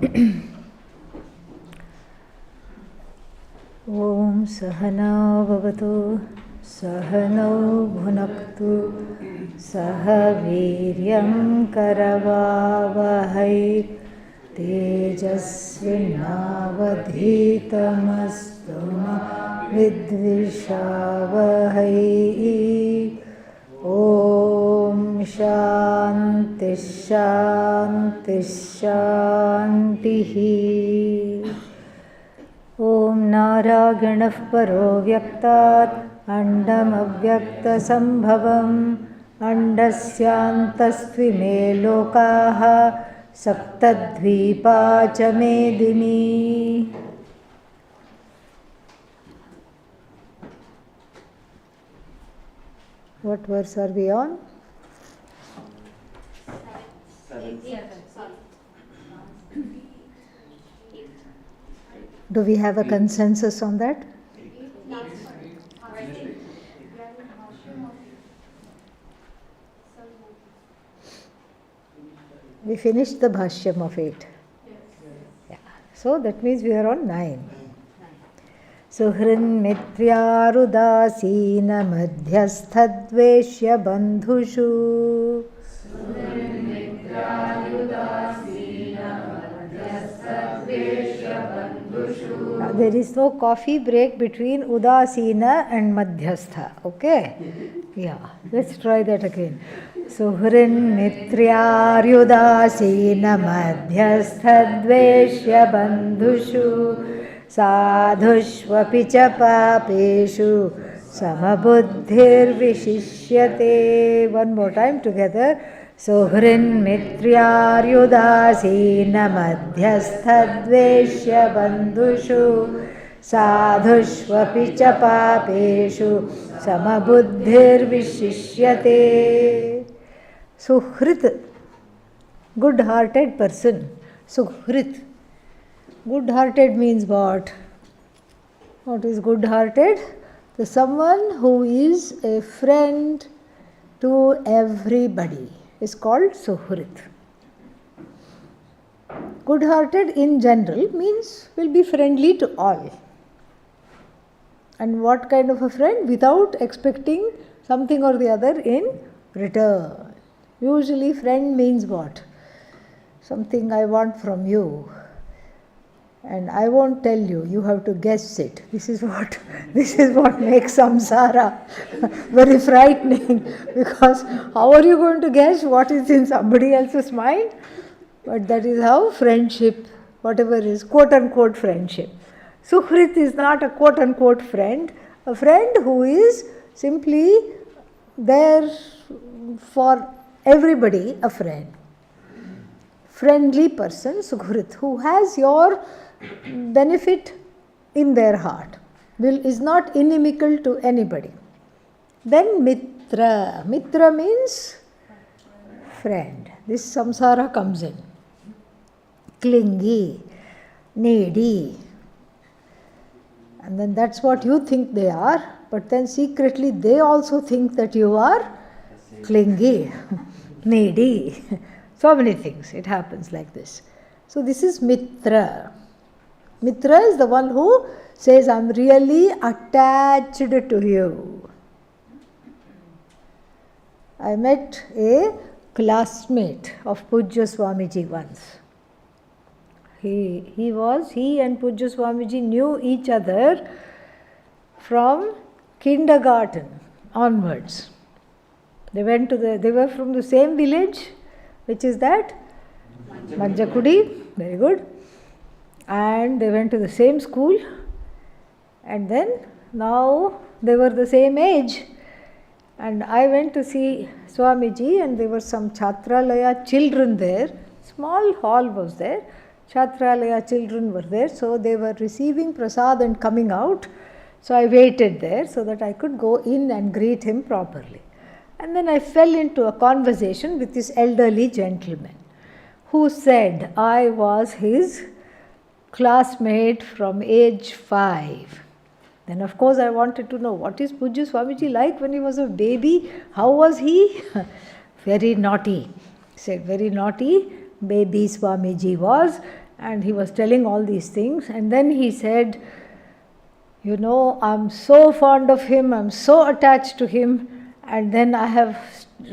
Om Sahana Bhavatu Sahanau Bhunaktu Saha Viryam Karavavahai Tejasvinavadhitamastu ma vidvishavahai. Om Shanti Shanti Shantihi. Om Narayanaः Paro Vyaktat Andam Avyakta Sambhavam Andasyantastvime Lokaha Saptadvipa cha Medini. What verse are we on? 7. Do we have a consensus on that? We finished the Bhashya of 8. Yeah. So that means we are on 9. Suhrin mitryarudasina madhyasthadveshya bandhushu. There is no coffee break between Udasina and Madhyastha. Okay? Yeah. Let's try that again. Suhrin mitryaryudasina madhyasthadveshya bandhushu sadhushvapi cha papeshu samabuddhir vishishyate. One more time together. Suhrin mitryaryudasina madhyasthadveshya bandhushu sadhushvapi cha papeshu samabuddhir vishishyate. Suhrit, good-hearted person. Suhrit. Good-hearted means what? What is good-hearted? The someone who is a friend to everybody is called Suhrit. Good-hearted in general means will be friendly to all. And what kind of a friend? Without expecting something or the other in return. Usually friend means what? Something I want from you. And I won't tell you, you have to guess it. This is what makes samsara very frightening, because how are you going to guess what is in somebody else's mind? But that is how friendship, whatever is quote unquote friendship. Suhrit is not a quote unquote friend, a friend who is simply there for everybody, a friend. Friendly person, Suhrit, who has your benefit in their heart, is not inimical to anybody. Then Mitra. Mitra means friend. This samsara comes in. Clingy, needy. And then that's what you think they are, but then secretly they also think that you are clingy, needy. So many things. It happens like this. So this is Mitra. Mitra is the one who says, I'm really attached to you. I met a classmate of Pujya Swamiji once. He and Pujya Swamiji knew each other from kindergarten onwards. They were from the same village, which is that? Manjakudi. Very good. And they went to the same school, and then now they were the same age. And I went to see Swamiji, and there were some Chhatralaya children there. Small hall was there. Chhatralaya children were there, so they were receiving prasad and coming out. So I waited there so that I could go in and greet him properly. And then I fell into a conversation with this elderly gentleman who said I was his classmate from age 5. Then of course I wanted to know, what is Pujya Swamiji like when he was a baby? How was he? Very naughty. He said, very naughty baby Swamiji was, And he was telling all these things. And then he said, I'm so fond of him, I'm so attached to him. And then I have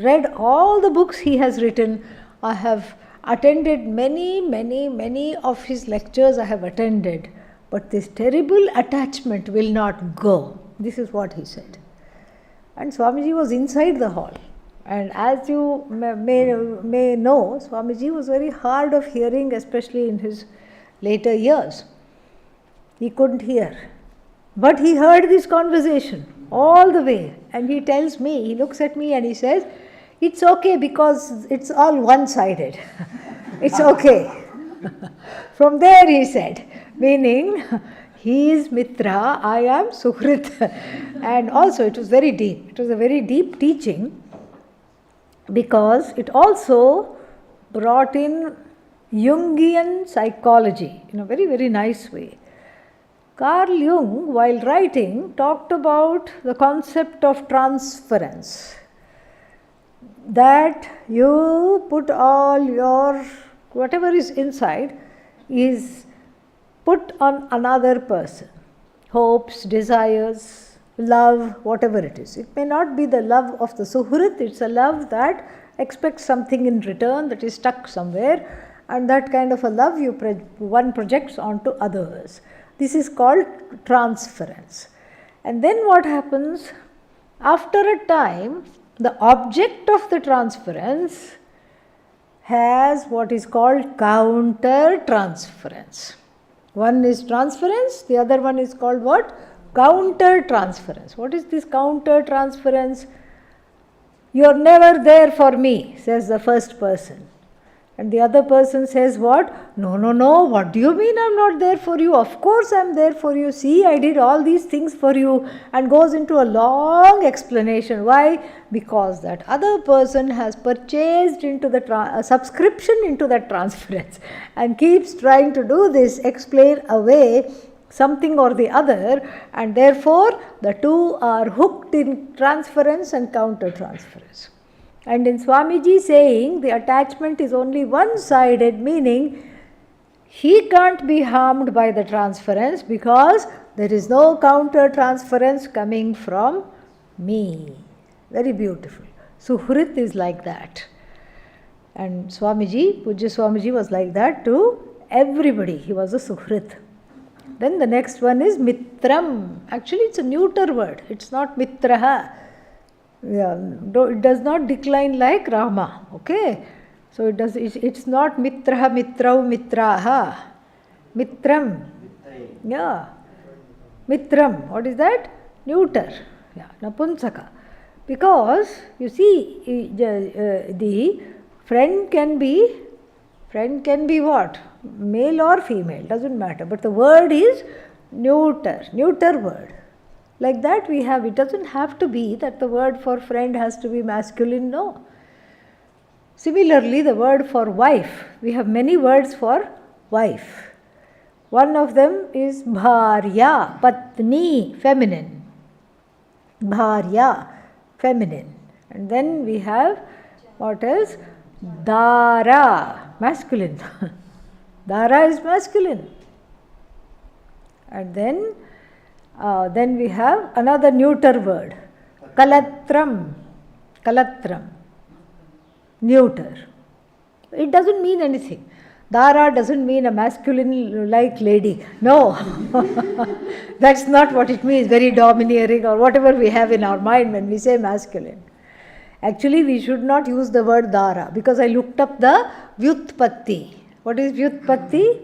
read all the books he has written. I have attended many of his lectures I have attended. But this terrible attachment will not go. This is what he said. And Swamiji was inside the hall. And as you may know, Swamiji was very hard of hearing, especially in his later years. He couldn't hear. But he heard this conversation all the way. And he tells me, he looks at me and he says, it's okay because it's all one-sided. It's okay. From there he said, meaning he is Mitra, I am Suhrit. And also it was very deep. It was a very deep teaching because it also brought in Jungian psychology in a very, very nice way. Carl Jung, while writing, talked about the concept of transference. That you put all your, whatever is inside, is put on another person. Hopes, desires, love, whatever it is. It may not be the love of the Suhrit, it's a love that expects something in return, that is stuck somewhere, and that kind of a love one projects onto others. This is called transference. And then what happens? After a time, the object of the transference has what is called counter transference. One is transference, the other one is called what? Counter transference. What is this counter transference? You are never there for me, says the first person. And the other person says what? No, what do you mean I'm not there for you? Of course I'm there for you. See, I did all these things for you, and goes into a long explanation. Why? Because that other person has purchased into a subscription into that transference and keeps trying to do this, explain away something or the other, and therefore the two are hooked in transference and counter transference. And in Swamiji saying the attachment is only one-sided, meaning he can't be harmed by the transference because there is no counter transference coming from me. Very beautiful. Suhrit is like that. And Swamiji, Pujya Swamiji was like that to everybody. He was a Suhrit. Then the next one is Mitram. Actually it's a neuter word. It's not Mitraha. Yeah, it does not decline like Rama, okay? So it's not Mitraha, Mitrau, Mitraha. Mitram. Yeah. Mitram. What is that? Neuter. Yeah, Napunsaka. Because, you see, the friend can be what? Male or female, doesn't matter. But the word is neuter word. Like that we have, it doesn't have to be that the word for friend has to be masculine, no. Similarly, the word for wife, we have many words for wife. One of them is Bharya, Patni, feminine. Bharya, feminine. And then we have, what else? Dara, masculine. Dara is masculine. And then we have another neuter word, Kalatram, neuter. It doesn't mean anything. Dara doesn't mean a masculine like lady. No, that's not what it means, very domineering or whatever we have in our mind when we say masculine. Actually, we should not use the word Dara because I looked up the Vyutpatti. What is Vyutpatti?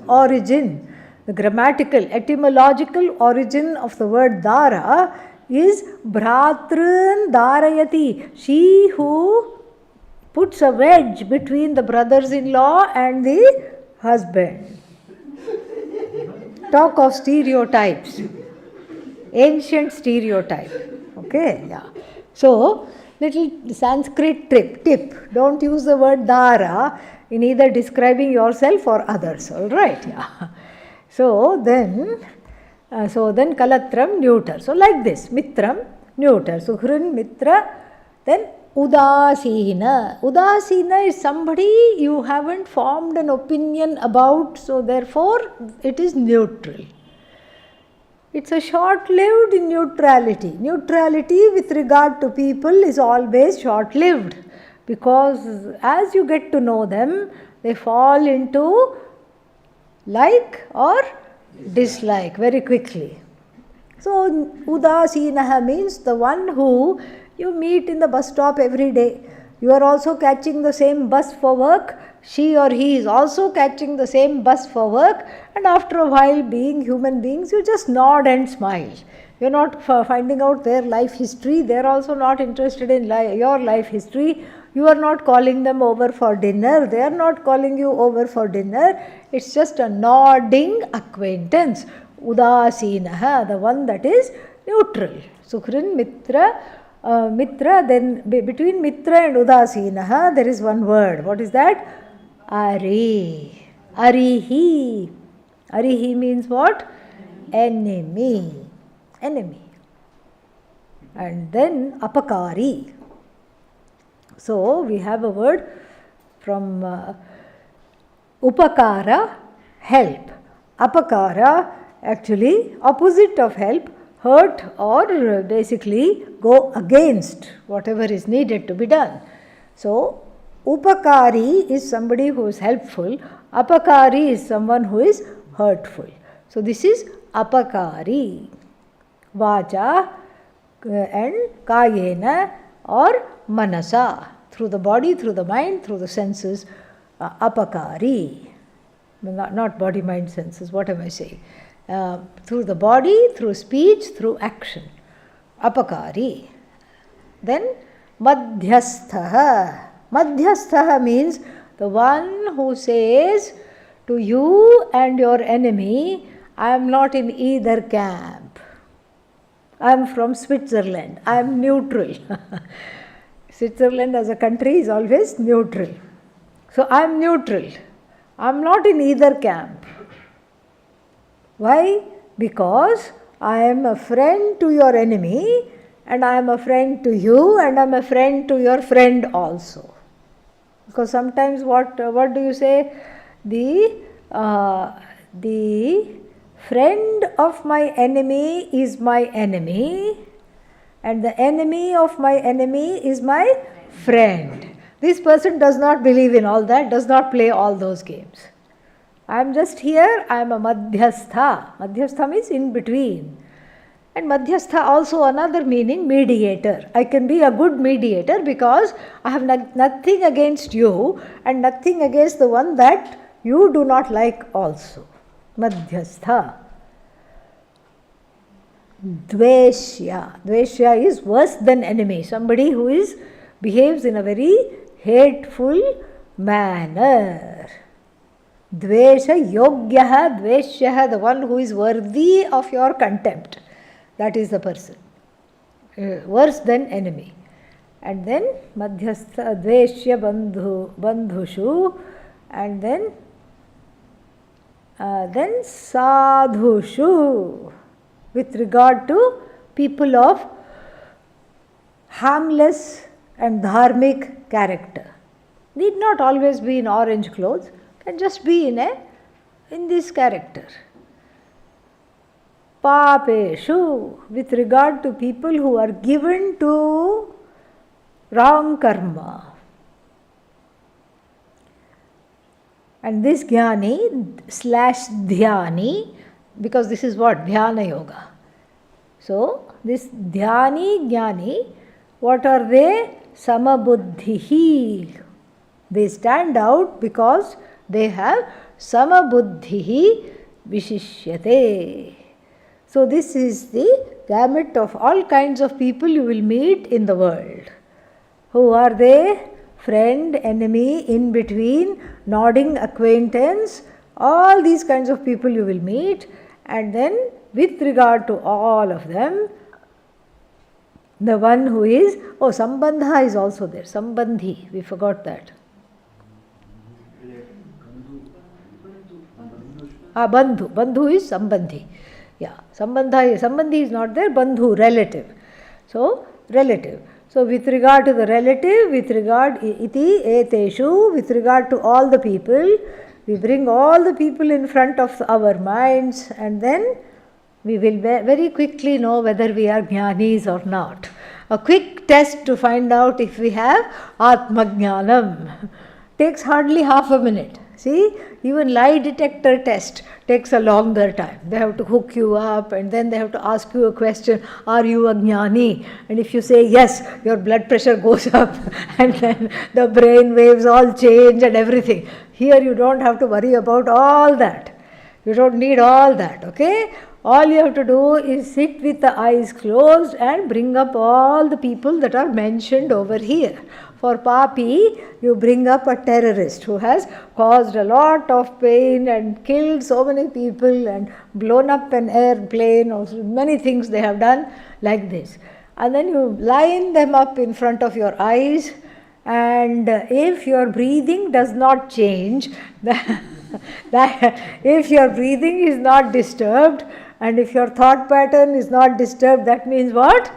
Origin. The grammatical, etymological origin of the word Dara is Bhratrun Darayati. She who puts a wedge between the brothers-in-law and the husband. Talk of stereotypes. Ancient stereotype. Okay, yeah. So, little Sanskrit tip. Don't use the word Dara in either describing yourself or others. Alright, yeah. So then Kalatram, neuter. So like this, Mitram, neuter. Suhrin, Mitra, then Udasina. Udasina is somebody you haven't formed an opinion about, so therefore it is neutral. It's a short-lived neutrality. Neutrality with regard to people is always short-lived, because as you get to know them, they fall into like or dislike very quickly. So, Udasinaha means the one who you meet in the bus stop every day. You are also catching the same bus for work. She or he is also catching the same bus for work. And after a while, being human beings, you just nod and smile. You are not finding out their life history. They are also not interested in your life history. You are not calling them over for dinner. They are not calling you over for dinner. It's just a nodding acquaintance. Udasinaha, the one that is neutral. Sukhrin, Mitra, Mitra, then between Mitra and Udasinaha, there is one word. What is that? Ari. Arihi. Arihi means what? Enemy. Enemy. And then Apakari. So, we have a word from Upakara, help. Apakara, actually opposite of help, hurt or basically go against whatever is needed to be done. So, Upakari is somebody who is helpful, Apakari is someone who is hurtful. So, this is Apakari. Vacha and Kayena or Manasa, through the body, through the mind, through the senses, Apakari. Not body, mind, senses, what am I saying? Through the body, through speech, through action. Apakari. Then Madhyasthaha. Madhyasthaha means the one who says to you and your enemy, I am not in either camp. I am from Switzerland. I am neutral. Switzerland as a country is always neutral. So I am neutral. I am not in either camp. Why? Because I am a friend to your enemy, and I am a friend to you, and I am a friend to your friend also. Because sometimes what do you say? The friend of my enemy is my enemy, and the enemy of my enemy is my friend. This person does not believe in all that, does not play all those games. I am just here, I am a Madhyastha. Madhyastha means in between. And Madhyastha also another meaning, mediator. I can be a good mediator because I have nothing against you and nothing against the one that you do not like also. Madhyastha. Dveshya. Dveshya is worse than enemy. Somebody who behaves in a very hateful manner. Dvesha yogyaha dveshyaha, the one who is worthy of your contempt. That is the person. Worse than enemy. And then madhyastha dveshya bandhushu, and then sadhushu, with regard to people of harmless and dharmic character. Need not always be in orange clothes, can just be in this character. Papeshu, with regard to people who are given to wrong karma. And this jnani / dhyani, because this is what? Dhyana yoga. So, this dhyani, jnani, what are they? Samabuddhihi. They stand out because they have samabuddhihi vishishyate. So, this is the gamut of all kinds of people you will meet in the world. Who are they? Friend, enemy, in between, nodding acquaintance, all these kinds of people you will meet. And then with regard to all of them, the one who is, Sambandha is also there. Sambandhi, we forgot that. Bandhu. Bandhu is Sambandhi. Yeah, Sambandhi is not there. Bandhu, relative. So, relative. So with regard to the relative, with regard iti eteshu, with regard to all the people, we bring all the people in front of our minds, and then we will very quickly know whether we are jnanis or not. A quick test to find out if we have Atmajnanam takes hardly half a minute. See, even lie detector test takes a longer time. They have to hook you up and then they have to ask you a question, are you a jnani? And if you say yes, your blood pressure goes up and then the brain waves all change and everything. Here you don't have to worry about all that. You don't need all that, okay? All you have to do is sit with the eyes closed and bring up all the people that are mentioned over here. For Papi, you bring up a terrorist who has caused a lot of pain and killed so many people and blown up an airplane, or many things they have done like this. And then you line them up in front of your eyes, and if your breathing does not change, if your breathing is not disturbed, and if your thought pattern is not disturbed, that means what?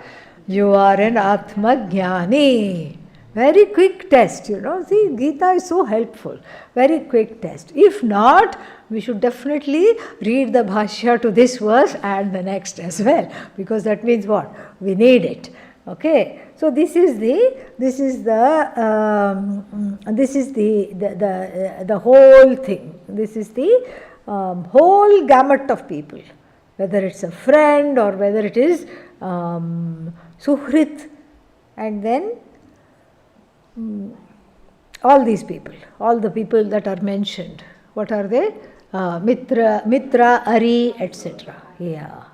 You are an Atmajnani. Very quick test, See, Gita is so helpful. Very quick test. If not, we should definitely read the Bhashya to this verse and the next as well, because that means what? We need it. Okay. So this is the whole thing. This is the whole gamut of people, whether it's a friend or whether it is Suhrit, and then all these people, all the people that are mentioned. What are they? Mitra, Ari, etc. Yeah.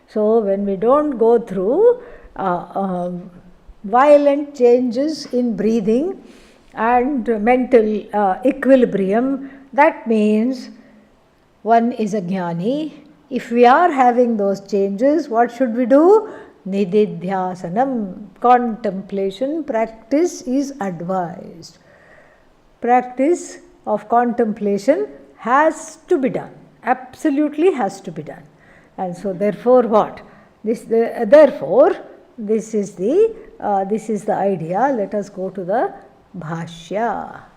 So when we don't go through violent changes in breathing and mental equilibrium, that means one is a jnani. If we are having those changes, what should we do? Nididhyasanam, contemplation, practice is advised. Practice of contemplation has to be done, absolutely has to be done. And so therefore what? This is the idea. Let us go to the Bhashya.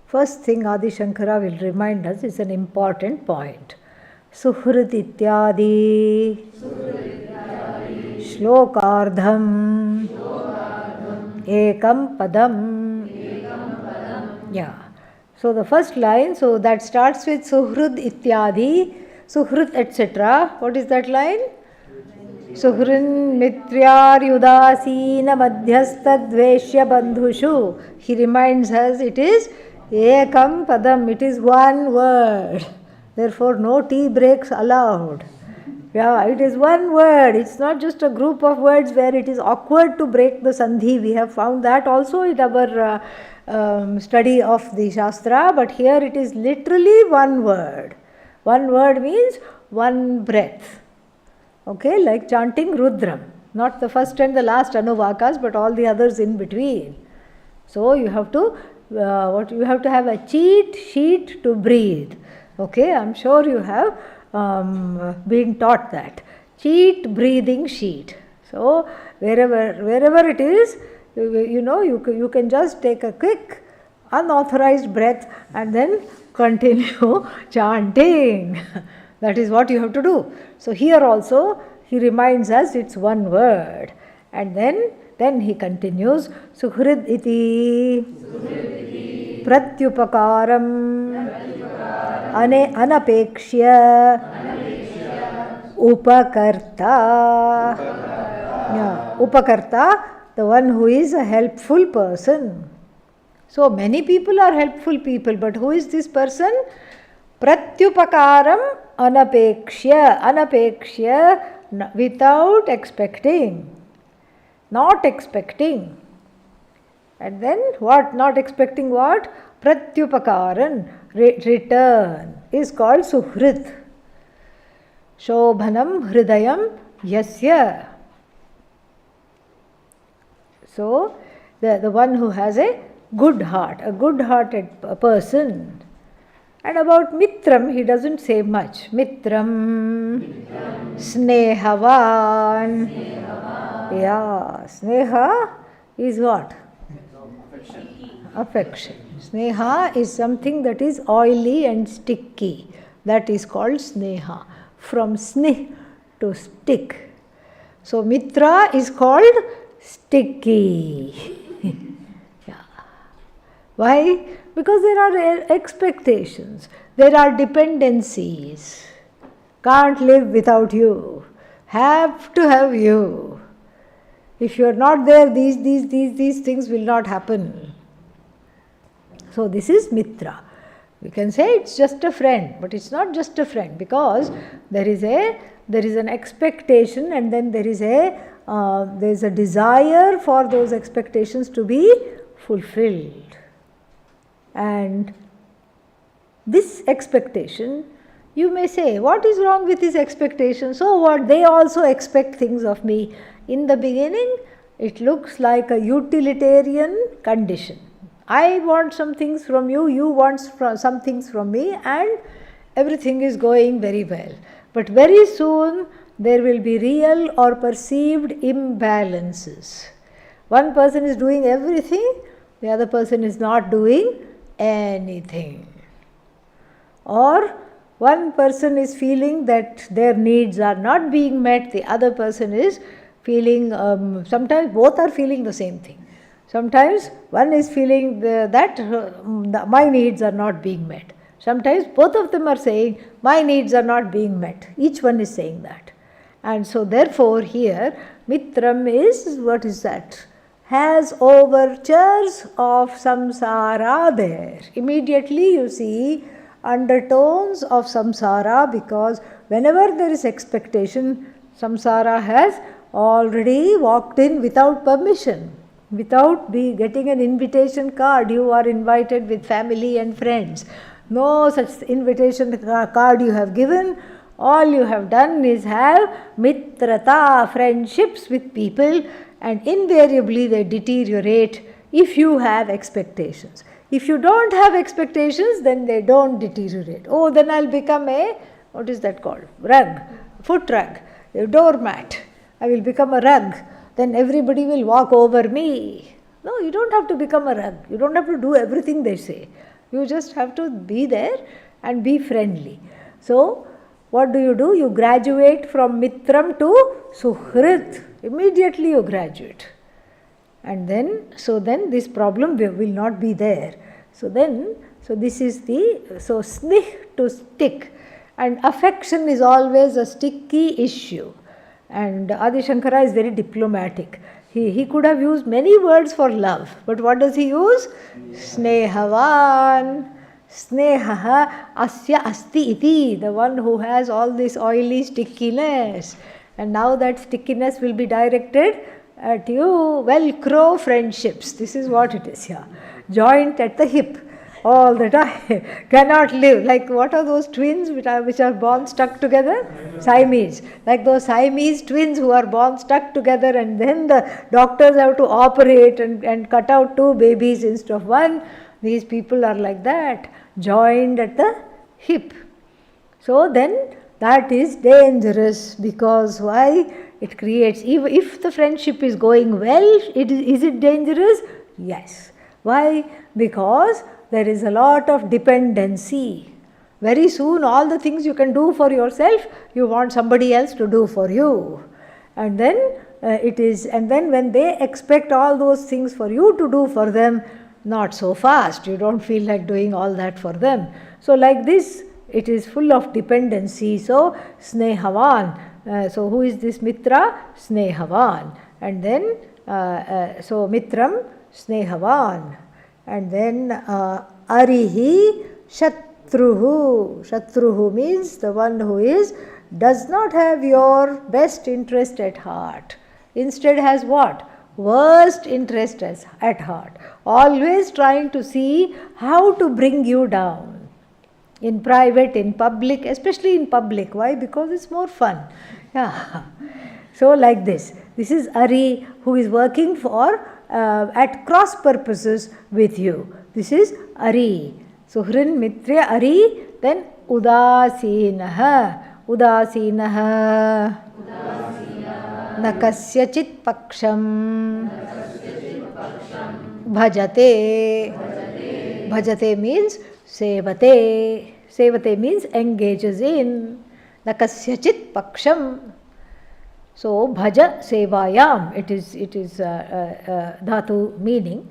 First thing Adi Shankara will remind us is an important point. Suhrit ityadi shlokardham ekam padam. Yeah. So the first line, so that starts with Suhrit ityadi, Suhrit etc. What is that line? Suhrin mityar yudasina madhyastha dveshya bandhushu. He reminds us it is Ekam padam, it is one word. Therefore, no tea breaks allowed. Yeah, it is one word. It's not just a group of words where it is awkward to break the sandhi. We have found that also in our study of the Shastra, but here it is literally one word. One word means one breath. Okay, like chanting Rudram. Not the first and the last Anuvakas, but all the others in between. So you have to you have to have a cheat sheet to breathe. Okay, I'm sure you have been taught that. Cheat breathing sheet. So wherever it is, you can just take a quick unauthorized breath and then continue chanting. That is what you have to do. So here also he reminds us it's one word. And then he continues, Suhrid iti pratyupakaram anapekshya upakarta. Yeah, upakarta, the one who is a helpful person. So many people are helpful people, but who is this person? Pratyupakaram anapekshya. Anapekshya, without expecting. Not expecting. And then what? Not expecting what? Pratyupakaran, return, is called Suhrit. Shobhanam hridayam yasya. So, the one who has a good-hearted person. And about Mitram, he doesn't say much. Mitram, Snehavan. Yeah, Sneha is what? Affection. Sneha is something that is oily and sticky. That is called Sneha. From Snih to stick. So Mitra is called sticky. Yeah. Why? Because there are expectations, there are dependencies. Can't live without you. Have to have you. If you are not there, these things will not happen. So this is Mitra. We can say it's just a friend, but it's not just a friend, because there is an expectation, and then there is a desire for those expectations to be fulfilled. And this expectation, you may say, what is wrong with this expectation? So what? They also expect things of me. In the beginning, it looks like a utilitarian condition. I want some things from you, you want some things from me, and everything is going very well. But very soon, there will be real or perceived imbalances. One person is doing everything, the other person is not doing anything. Or one person is feeling that their needs are not being met, the other person is feeling, sometimes both are feeling the same thing. Sometimes one is feeling that my needs are not being met. Sometimes both of them are saying, my needs are not being met. Each one is saying that. And so therefore here, Mitram is, what is that? Has overtures of samsara there. Immediately you see undertones of samsara, because whenever there is expectation, samsara has already walked in without permission, without getting an invitation card. You are invited with family and friends. No such invitation card you have given. All you have done is have mitrata, friendships with people, and invariably they deteriorate if you have expectations. If you don't have expectations, then they don't deteriorate. Oh, then I'll become a, what is that called? Rug, foot rug, a doormat. I will become a rug. Then everybody will walk over me. No, you don't have to become a rug. You don't have to do everything they say. You just have to be there and be friendly. So, what do? You graduate from Mitram to Suhrit. Immediately you graduate. And then this problem will not be there. So this is so snih to stick. And affection is always a sticky issue. And Adi Shankara is very diplomatic. He could have used many words for love. But what does he use? Snehavan. Snehaha asya asti iti. The one who has all this oily stickiness. And now that stickiness will be directed at you. Velcro friendships. This is what it is here. Joint at the hip. All the time. Cannot live. Like what are those twins which are born stuck together? Siamese. Like those Siamese twins who are born stuck together, and then the doctors have to operate and cut out two babies instead of one. These people are like that. Joined at the hip. So then that is dangerous, because why? It creates, if the friendship is going well, is it dangerous? Yes. Why? Because there is a lot of dependency. Very soon all the things you can do for yourself, you want somebody else to do for you. And then when they expect all those things for you to do for them, not so fast. You don't feel like doing all that for them. So like this, it is full of dependency. So Snehavan. So who is this Mitra? Snehavan. And then, so Mitram, Snehavan. And then Arihi Shatruhu. Shatruhu means the one who does not have your best interest at heart. Instead has what? Worst interest at heart. Always trying to see how to bring you down. In private, in public, especially in public. Why? Because it's more fun. Yeah. So like this. This is Ari who is working for at cross purposes with you. This is Ari. So Hrin Mitra Ari, then Udasinaha. Udasinaha. Nakasyachit paksham. Bhajate. Bhajate means sevate. Sevate means engages in. Nakasyachit paksham. So bhaja sevayam. It is dhatu meaning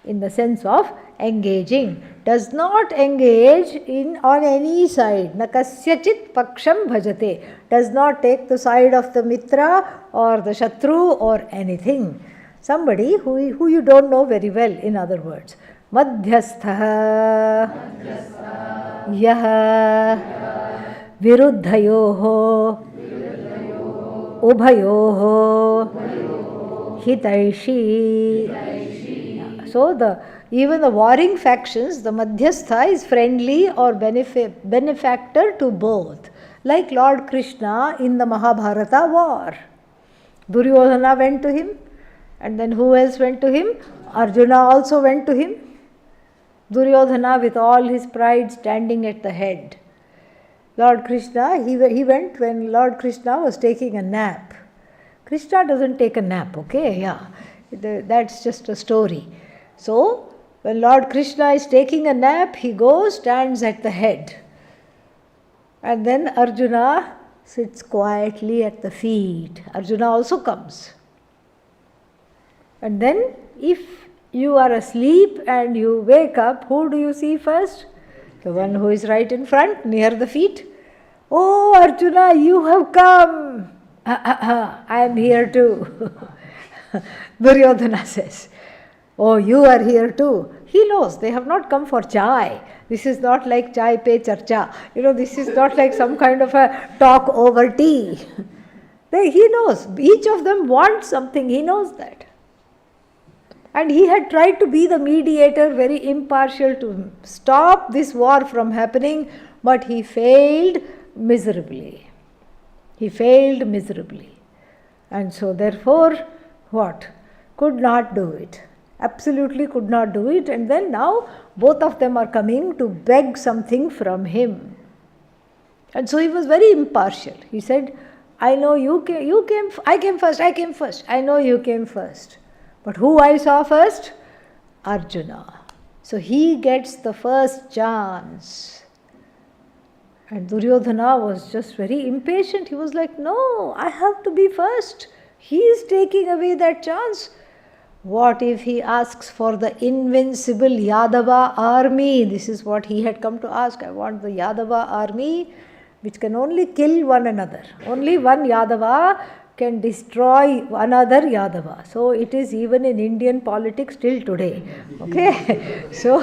in the sense of engaging. Does not engage in on any side. Nakasyachit paksham bhajate. Does not take the side of the mitra or the shatru or anything. Somebody who you don't know very well, in other words. Madhyastha yaha viruddhayoho ubhayoho hitaishi. So even the warring factions, the Madhyastha is friendly or benefactor to both. Like Lord Krishna in the Mahabharata war. Duryodhana went to him, and then who else went to him? Arjuna also went to him. Duryodhana with all his pride standing at the head. Lord Krishna, he went when Lord Krishna was taking a nap. Krishna doesn't take a nap, okay? Yeah, that's just a story. So, when Lord Krishna is taking a nap, he goes, stands at the head. And then Arjuna sits quietly at the feet. Arjuna also comes. And then, if you are asleep and you wake up, who do you see first? The one who is right in front, near the feet. Oh, Arjuna, you have come. I am here too. Duryodhana says, oh, you are here too. He knows they have not come for chai. This is not like chai pe charcha. This is not like some kind of a talk over tea. He knows. Each of them wants something. He knows that. And he had tried to be the mediator, very impartial, to stop this war from happening, but he failed miserably. He failed miserably. And so therefore, what? Could not do it. Absolutely could not do it. And then now both of them are coming to beg something from him. And so he was very impartial. He said, I know I came first. I know you came first. But who I saw first? Arjuna. So he gets the first chance. And Duryodhana was just very impatient. He was like, no, I have to be first. He is taking away that chance. What if he asks for the invincible Yadava army? This is what he had come to ask. I want the Yadava army which can only kill one another. Only one Yadava can destroy another Yadava. So it is even in Indian politics till today. Okay? So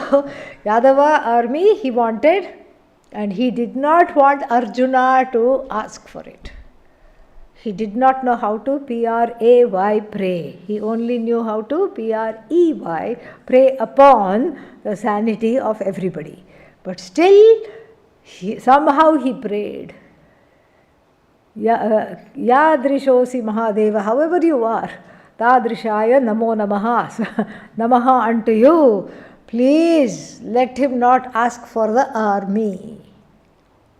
Yadava army he wanted, and he did not want Arjuna to ask for it. He did not know how to pray, pray. He only knew how to pray upon the sanity of everybody. But still, somehow he prayed. Yadrishosi Mahadeva, however you are, Tadrishaya Namo Namaha, Namaha unto you. Please let him not ask for the army.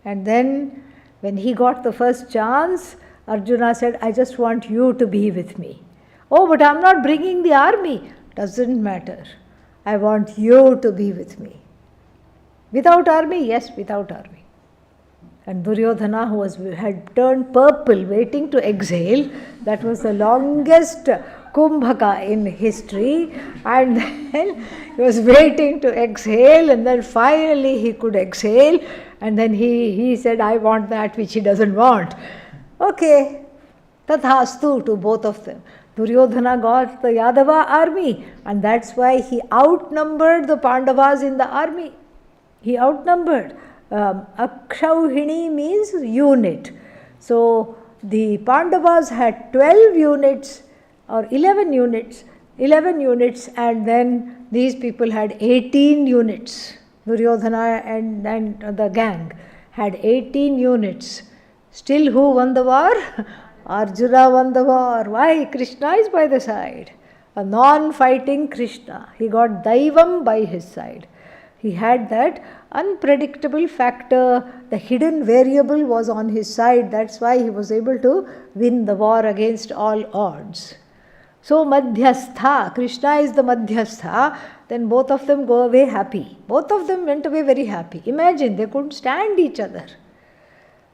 And then, when he got the first chance, Arjuna said, I just want you to be with me. Oh, but I am not bringing the army. Doesn't matter. I want you to be with me. Without army? Yes, without army. And Duryodhana, who had turned purple, waiting to exhale, that was the longest kumbhaka in history. And then he was waiting to exhale, and then finally he could exhale. And then he said, I want that which he doesn't want. Okay, tathastu to both of them. Duryodhana got the Yadava army, and that's why he outnumbered the Pandavas in the army. He outnumbered. Akshauhini means unit. So the Pandavas had 12 units or 11 units, and then these people had 18 units. Duryodhana and the gang had 18 units. Still who won the war? Arjuna won the war. Why? Krishna is by the side. A non-fighting Krishna. He got Daivam by his side. He had that unpredictable factor. The hidden variable was on his side. That's why he was able to win the war against all odds. So Madhyastha, Krishna is the Madhyastha, then both of them go away happy. Both of them went away very happy. Imagine, they couldn't stand each other.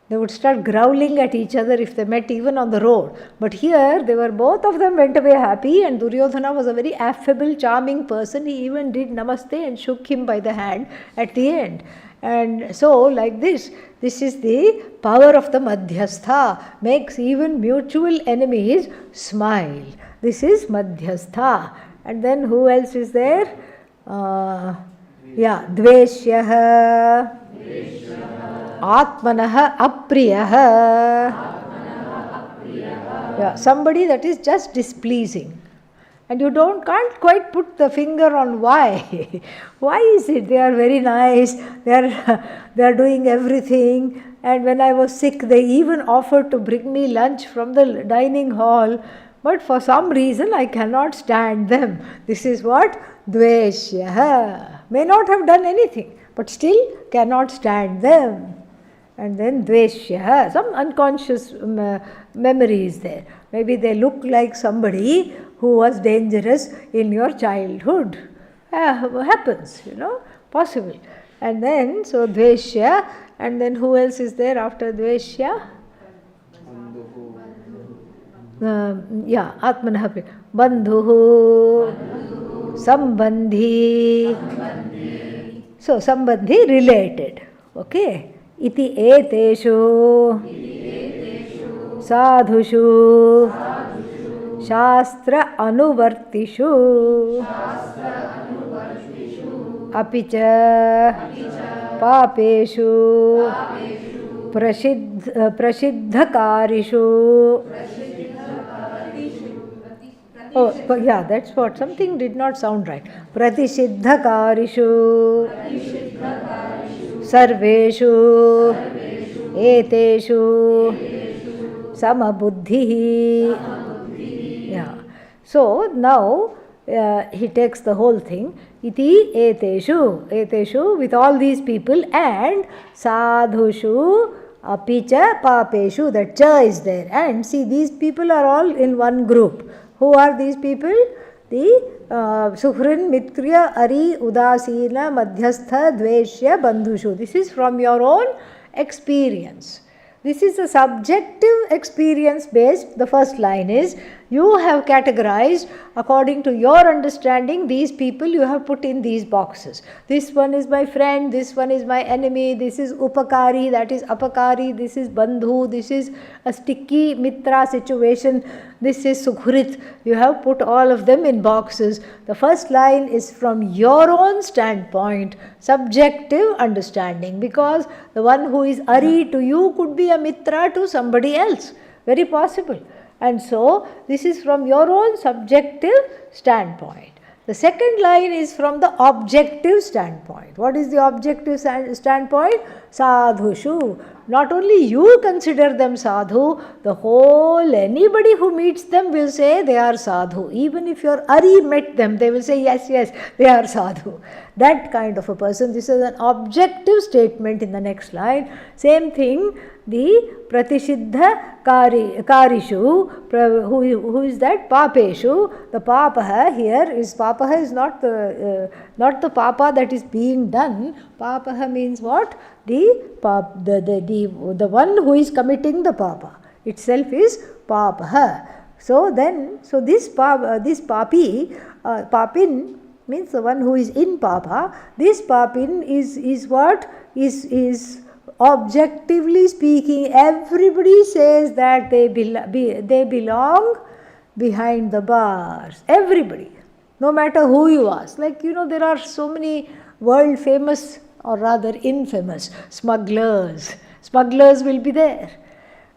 They would start growling at each other if they met even on the road. But here, both of them went away happy, and Duryodhana was a very affable, charming person. He even did namaste and shook him by the hand at the end. And so, like this is the power of the Madhyastha, makes even mutual enemies smile. This is Madhyastha. And then who else is there? Dveshyaha. Atmanaha apriyaha. Somebody that is just displeasing. And you can't quite put the finger on why. Why is it? They are very nice, they are doing everything. And when I was sick, they even offered to bring me lunch from the dining hall. But for some reason, I cannot stand them. This is what? Dveshyaha. May not have done anything, but still cannot stand them. And then Dveshyaha, some unconscious memory is there. Maybe they look like somebody who was dangerous in your childhood. Happens, possible. And then, so Dveshya, and then who else is there after Dveshya? Atmanaha, Bandhuhu, Sambandhi. So, Sambandhi, related. Okay. Iti eteshu sadhushu shastra anuvartishu apicha papeshu prasiddhakarishu. That's what. Something did not sound right. Pratisiddhakarishu sarveshu eteshu samabuddhihi. So now he takes the whole thing. Iti eteshu, with all these people, and sadhushu apicha papeshu, that cha is there. And see, these people are all in one group. Who are these people? The Suhrin, Mitriya, Ari, Udasina, Madhyastha, Dveshya, Bandhushu. This is from your own experience. This is a subjective experience based. The first line is, you have categorized according to your understanding. These people you have put in these boxes. This one is my friend, this one is my enemy, this is upakari, that is apakari, this is bandhu, this is a sticky mitra situation, this is sukhrit. You have put all of them in boxes. The first line is from your own standpoint, subjective understanding, because the one who is Ari to you could be a mitra to somebody else. Very possible. And so, this is from your own subjective standpoint. The second line is from the objective standpoint. What is the objective standpoint? Sadhushu. Not only you consider them sadhu, the whole, anybody who meets them will say they are sadhu. Even if your Ari met them, they will say yes, they are sadhu. That kind of a person. This is an objective statement in the next line. Same thing, the Pratisiddha Karishu, who is that? Papeshu. The Papaha here is, Papaha is not the Papa that is being done. Papaha means what? The one who is committing the Papa itself is Papaha. So this Papi, Papin means the one who is in Papa. This Papin is what? Is objectively speaking, everybody says that they belong behind the bars. Everybody, no matter who you ask. Like, there are so many world famous, or rather infamous, smugglers. Smugglers will be there.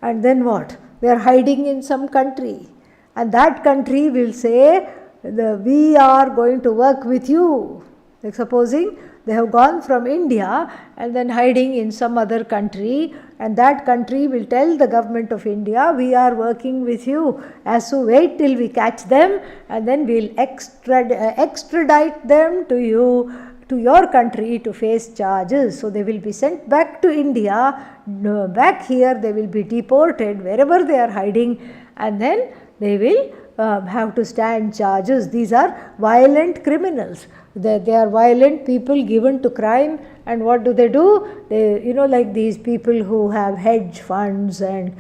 And then what? They are hiding in some country. And that country will say, we are going to work with you. Like supposing They have gone from India and then hiding in some other country, and that country will tell the government of India, we are working with you, as to wait till we catch them and then we'll extradite them to you, to your country, to face charges. So they will be sent back to India, back here they will be deported wherever they are hiding, and then they will have to stand charges. These are violent criminals. They are violent people given to crime, and what do? They, like these people who have hedge funds and,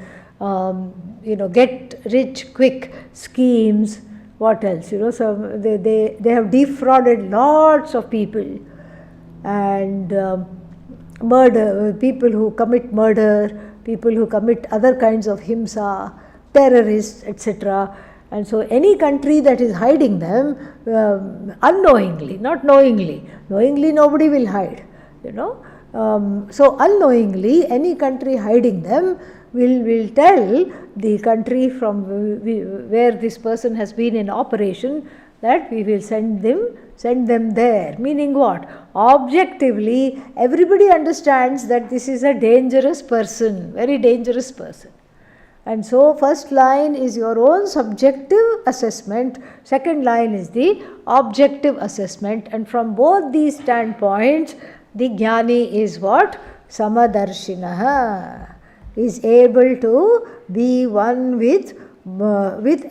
get rich quick schemes. What else? So they have defrauded lots of people, and murder, people who commit murder, people who commit other kinds of himsa, terrorists, etc. And so any country that is hiding them unknowingly, not knowingly, nobody will hide, so unknowingly any country hiding them will tell the country from where this person has been in operation that we will send them there. Meaning what? Objectively, everybody understands that this is a dangerous person, very dangerous person. And so first line is your own subjective assessment, second line is the objective assessment, and from both these standpoints, the jnani is what? Samadarshinaha, is able to be one with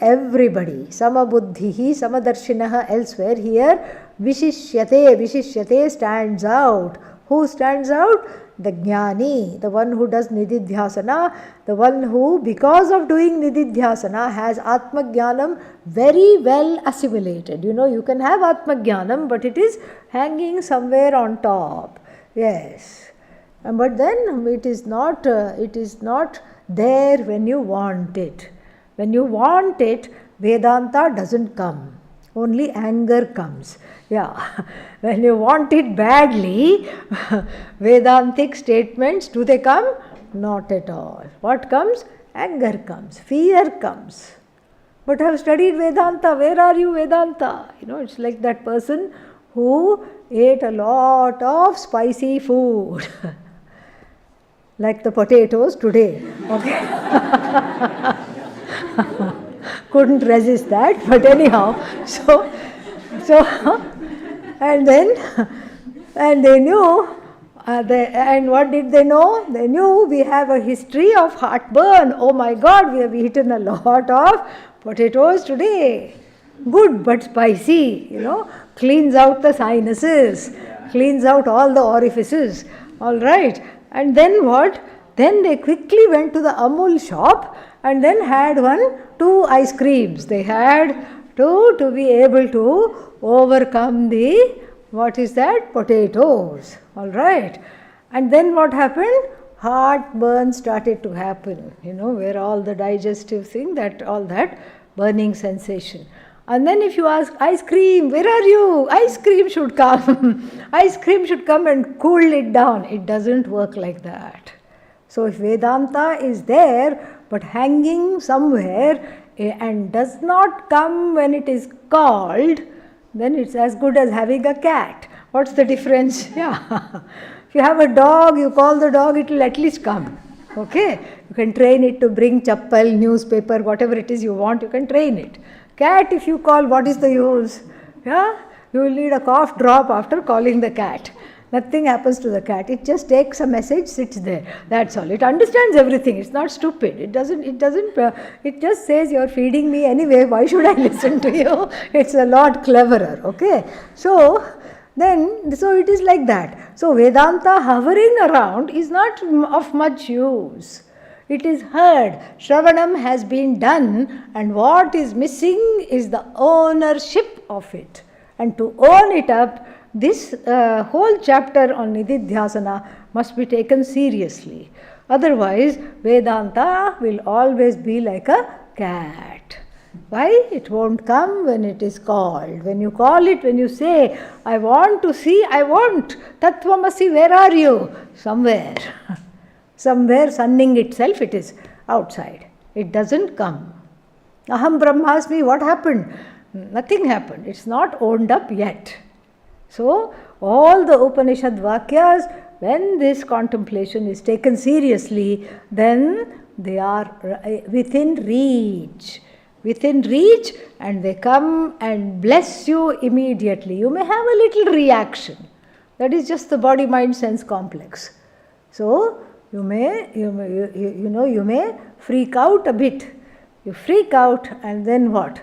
everybody. Samabuddhihi, samadarshinaha elsewhere, here vishishyate stands out. Who stands out? The jnani, the one who does nididhyasana, the one who, because of doing nididhyasana, has atmajnanam very well assimilated. You can have atmajnanam, but it is hanging somewhere on top. Yes. But then it is not there when you want it. When you want it, Vedanta doesn't come. Only anger comes. Yeah. When you want it badly, Vedantic statements, do they come? Not at all. What comes? Anger comes. Fear comes. But I have studied Vedanta. Where are you, Vedanta? It's like that person who ate a lot of spicy food. Like the potatoes today. Okay. Couldn't resist that, but anyhow, so and they knew, and what did they know? They knew we have a history of heartburn. Oh my God, we have eaten a lot of potatoes today. Good but spicy, cleans out the sinuses, cleans out all the orifices. All right. And then what? Then they quickly went to the Amul shop and then had 2 ice creams. They had to be able to overcome the, what is that? Potatoes. All right. And then what happened? Heartburn started to happen, where all the digestive thing, all that burning sensation. And then if you ask, ice cream, where are you? Ice cream should come. Ice cream should come and cool it down. It doesn't work like that. So if Vedanta is there, but hanging somewhere and does not come when it is called, then it's as good as having a cat. What's the difference? Yeah. If you have a dog, you call the dog, it will at least come. Okay? You can train it to bring chappal, newspaper, whatever it is you want, you can train it. Cat, if you call, what is the use? Yeah? You will need a cough drop after calling the cat. Nothing happens to the cat. It just takes a message, sits there. That's all. It understands everything. It's not stupid. It just says, you're feeding me anyway. Why should I listen to you? It's a lot cleverer. Okay? So it is like that. So Vedanta hovering around is not of much use. It is heard. Shravanam has been done, and what is missing is the ownership of it. And to own it up, this whole chapter on Nididhyasana must be taken seriously. Otherwise, Vedanta will always be like a cat. Why? It won't come when it is called. When you call it, when you say, I want to see, I want. Tattvamasi, where are you? Somewhere. Somewhere sunning itself, it is outside. It doesn't come. Aham Brahmasmi, what happened? Nothing happened. It's not owned up yet. So, all the Upanishad Vakyas, when this contemplation is taken seriously, then they are within reach. Within reach, and they come and bless you immediately. You may have a little reaction. That is just the body, mind, sense complex. So, you may freak out a bit. You freak out, and then what?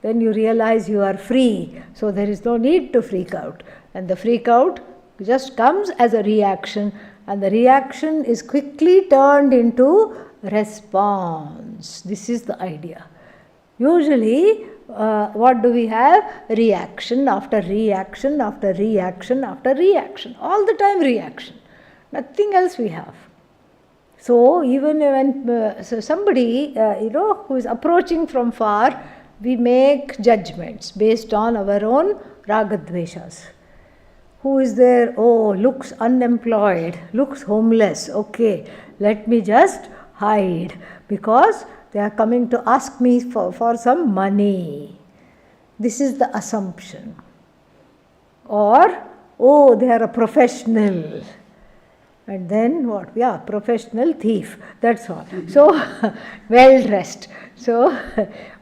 Then you realize you are free. So there is no need to freak out. And the freak out just comes as a reaction, and the reaction is quickly turned into response. This is the idea. Usually, what do we have? Reaction after reaction after reaction after reaction. All the time reaction. Nothing else we have. So even when somebody who is approaching from far, we make judgments based on our own ragadveshas. Who is there? Oh, looks unemployed, looks homeless. Okay, let me just hide because they are coming to ask me for some money. This is the assumption. Or, oh, they are a professional. And then what? Yeah, professional thief. That's all. So, well dressed. So,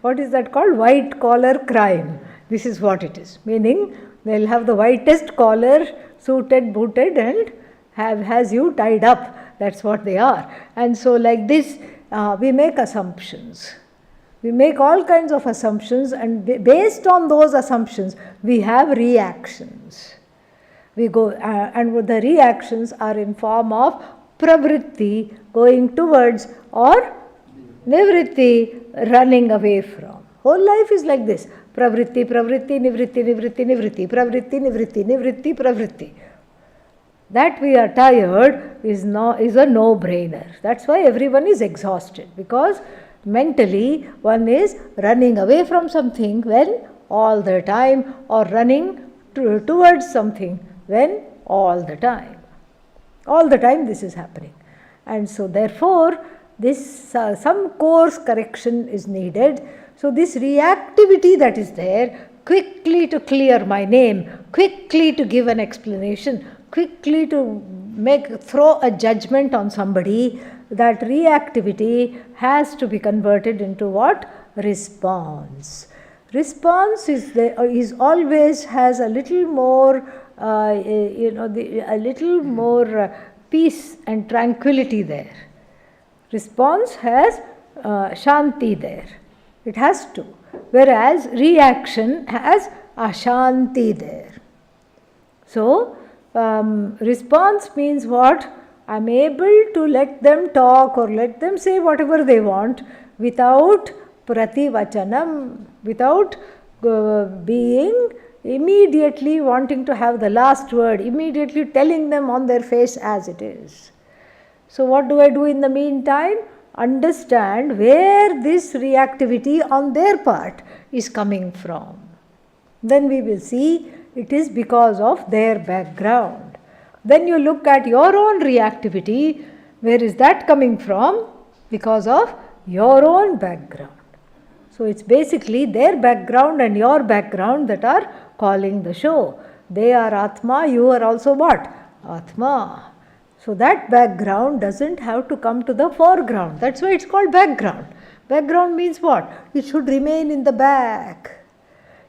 what is that called? White collar crime. This is what it is. Meaning, they'll have the whitest collar, suited, booted, and has you tied up. That's what they are. And so, like this, we make assumptions. We make all kinds of assumptions, and based on those assumptions, we have reactions. We go, and the reactions are in form of pravritti, going towards, or nivritti, running away from. Whole life is like this. Pravritti, pravritti, nivritti, nivritti, nivritti, pravritti, nivritti, nivritti, pravritti. That we are tired is a no-brainer. That's why everyone is exhausted, because mentally one is running away from something when all the time, or running towards something when all the time. All the time this is happening. And so therefore, this some course correction is needed. So this reactivity that is there, quickly to clear my name, quickly to give an explanation, quickly to throw a judgment on somebody, that reactivity has to be converted into what? Response. Response is always has a little more, a little more peace and tranquility there. Response has shanti there. It has to. Whereas reaction has ashanti there. So, response means what? I am able to let them talk or let them say whatever they want without prativachanam, without being immediately wanting to have the last word, immediately telling them on their face as it is. So what do I do in the meantime? Understand where this reactivity on their part is coming from. Then we will see it is because of their background. Then you look at your own reactivity. Where is that coming from? Because of your own background. So it's basically their background and your background that are calling the show. They are Atma, you are also what? Atma. So that background doesn't have to come to the foreground. That's why it's called background. Background means what? It should remain in the back.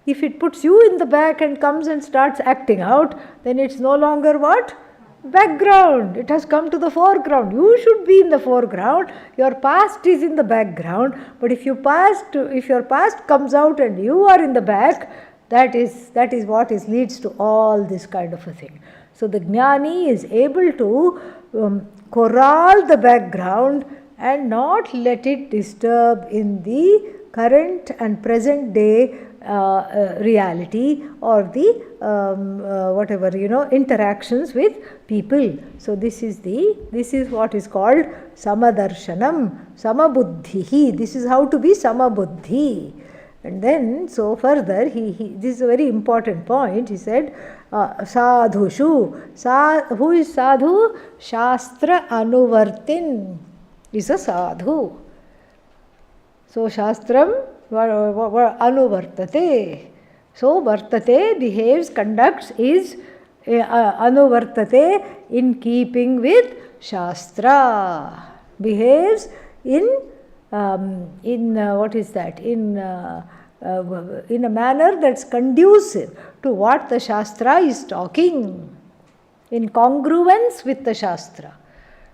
If it puts you in the back and comes and starts acting out, then it's no longer what? Background. It has come to the foreground. You should be in the foreground. Your past is in the background. But if your past comes out and you are in the back, that is what leads to all this kind of a thing. So the Jnani is able to corral the background and not let it disturb in the current and present day reality or the interactions with people. So this is what is called samadarshanam, samabuddhihi. This is how to be samabuddhi. And then so further this is a very important point. He said sadhushu. Who is sadhu? Shastra anuvartin is a sadhu. So shastram anuvartate. So vartate, behaves, conducts, is anuvartate, in keeping with Shastra. Behaves in what is that? In a manner that's conducive to what the Shastra is talking. In congruence with the Shastra,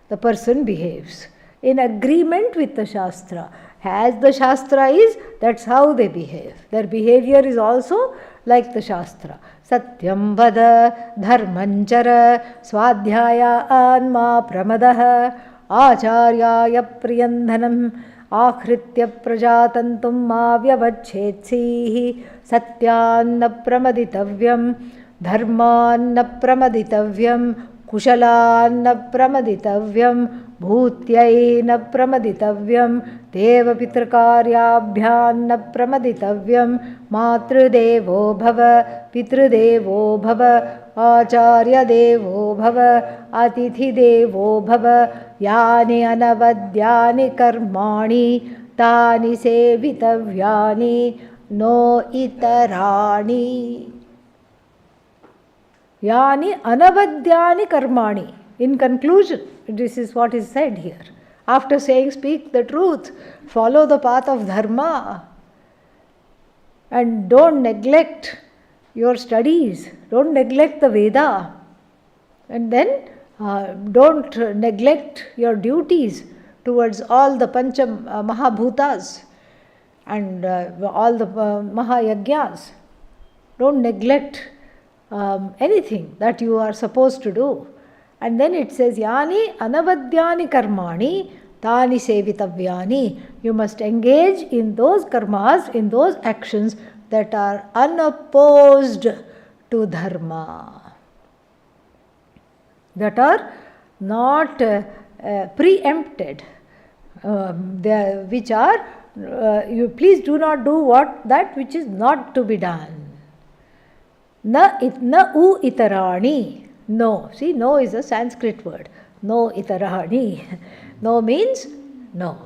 the person behaves. In agreement with the Shastra. As the Shastra is, that's how they behave. Their behavior is also like the Shastra. Satyam vada dharmanchara swadhyaya anma pramadah acharyaya priyandhanam आखृत्य प्रजातंतुम मा व्यवच्छेत्सीः सत्यान्न प्रमदितव्यं धर्मान्न प्रमदितव्यं कुशलान्न प्रमदितव्यं भूत्यैन प्रमदितव्यं देवपितृकार्याभ्यान्न प्रमदितव्यं मातृदेवो भव पितृदेवो भव आचार्यदेवो भव अतिथिदेवो भव यानि अनवद्यानि कर्माणि तानि सेवितव्यानि no इतराणि. Yani anavadyani karmani. In conclusion, this is what is said here. After saying, speak the truth, follow the path of dharma, and don't neglect your studies, don't neglect the Veda, and then don't neglect your duties towards all the Pancha Mahabhutas and all the Mahayajnas. Don't neglect anything that you are supposed to do. And then it says, Yani anavadyani karmani tani sevitavyani. You must engage in those karmas, in those actions that are unopposed to dharma, that are not preempted, which are, you please do not do that which is not to be done. Na u itarani. No. See, no is a Sanskrit word. No itarani. No means no.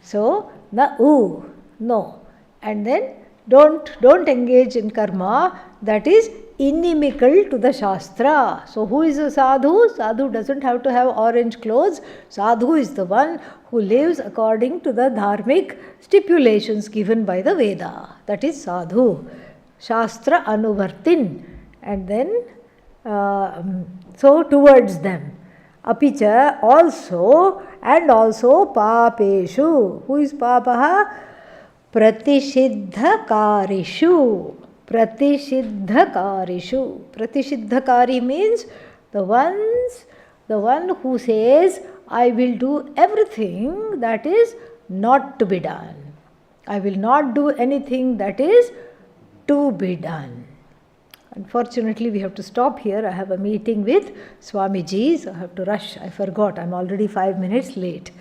So, na u, no. And then don't engage in karma that is inimical to the Shastra. So, who is a sadhu? Sadhu doesn't have to have orange clothes. Sadhu is the one who lives according to the dharmic stipulations given by the Veda. That is sadhu. Shastra anuvartin. And then, so towards them. Apicha also, and also papeshu. Who is papaha? Pratisiddhakarishu. Pratisiddhakarishu. Pratisiddhakari means the one who says, I will do everything that is not to be done. I will not do anything that is to be done. Unfortunately, we have to stop here. I have a meeting with Swamiji, so I have to rush. I forgot. I'm already 5 minutes late.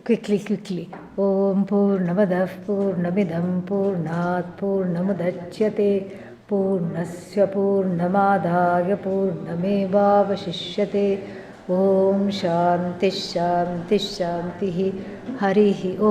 Quickly. Om Purnamadah Purnamidam Purnat Purnamudachyate Purnasya Purnamadaya Purnameva Vashishyate. Om Shanti Shanti Shanti Harihi Om.